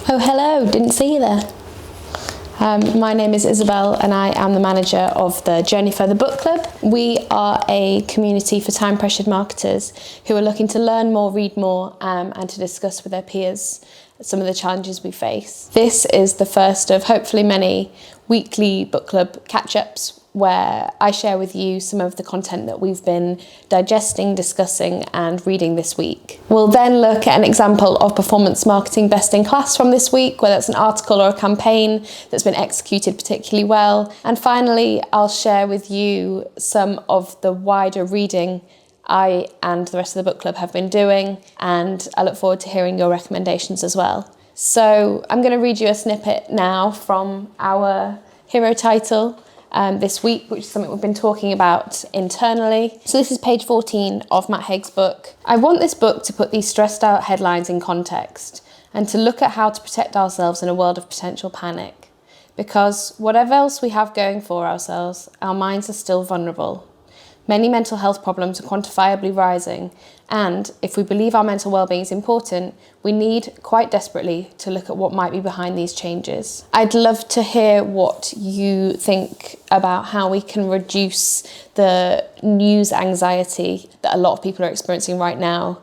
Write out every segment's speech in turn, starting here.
Oh, hello, didn't see you there. My name is Isabelle and I am the manager of the Journey Further Book Club. We are a community for time-pressured marketers who are looking to learn more, read more, and to discuss with their peers some of the challenges we face. This is the first of hopefully many weekly book club catch-ups where I share with you some of the content that we've been digesting, discussing and reading this week. We'll then look at an example of performance marketing best in class from this week, whether it's an article or a campaign that's been executed particularly well. And finally, I'll share with you some of the wider reading I and the rest of the book club have been doing, and I look forward to hearing your recommendations as well. So I'm going to read you a snippet now from our hero title this week, which is something we've been talking about internally. So this is page 14 of Matt Haig's book. I want this book to put these stressed out headlines in context and to look at how to protect ourselves in a world of potential panic. Because whatever else we have going for ourselves, our minds are still vulnerable. Many mental health problems are quantifiably rising, and if we believe our mental well-being is important, we need quite desperately to look at what might be behind these changes. I'd love to hear what you think about how we can reduce the news anxiety that a lot of people are experiencing right now,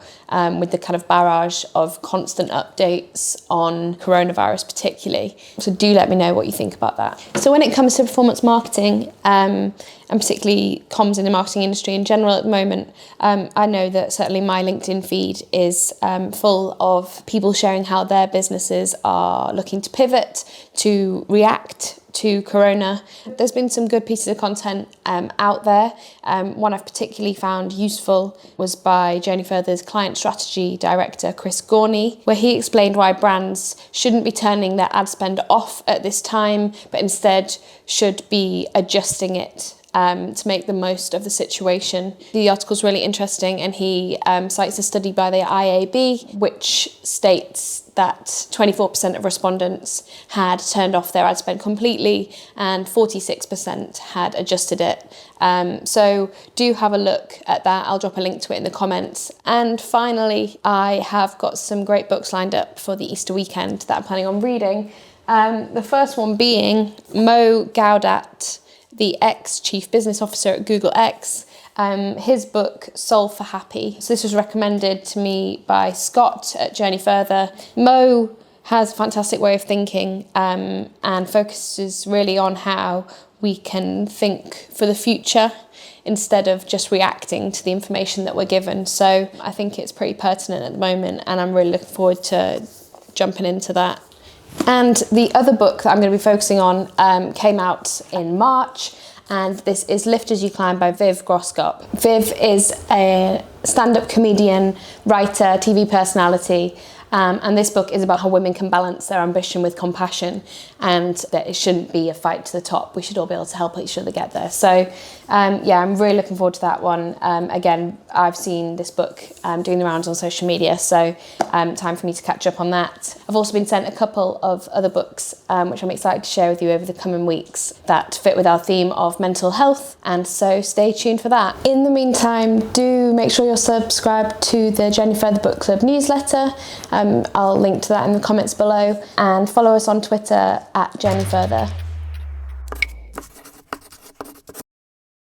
with the kind of barrage of constant updates on coronavirus particularly. So do let me know what you think about that. So when it comes to performance marketing, and particularly comms in the marketing industry in general at the moment, I know that certainly my LinkedIn feed is full of people sharing how their businesses are looking to pivot, to react to Corona. There's been some good pieces of content out there. One I've particularly found useful was by Journey Further's Client Strategy Director, Chris Gorney, where he explained why brands shouldn't be turning their ad spend off at this time, but instead should be adjusting it to make the most of the situation. The article's really interesting, and he cites a study by the IAB which states that 24% of respondents had turned off their ad spend completely and 46% had adjusted it. So do have a look at that. I'll drop a link to it in the comments. And finally, I have got some great books lined up for the Easter weekend that I'm planning on reading. The first one being Mo Gaudat, the ex-Chief Business Officer at Google X, his book Solve for Happy. So this was recommended to me by Scott at Journey Further. Mo has a fantastic way of thinking and focuses really on how we can think for the future instead of just reacting to the information that we're given. So I think it's pretty pertinent at the moment, and I'm really looking forward to jumping into that. And the other book that I'm going to be focusing on came out in March, and this is Lift As You Climb by Viv Groskop. Viv is a stand-up comedian, writer, TV personality, and this book is about how women can balance their ambition with compassion, and that it shouldn't be a fight to the top. We should all be able to help each other get there. So yeah, I'm really looking forward to that one. Again, I've seen this book doing the rounds on social media, so time for me to catch up on that. I've also been sent a couple of other books which I'm excited to share with you over the coming weeks that fit with our theme of mental health, and so stay tuned for that. In the meantime, do make sure you're subscribed to the Journey Further Book Club newsletter. I'll link to that in the comments below, and follow us on Twitter at Journey Further.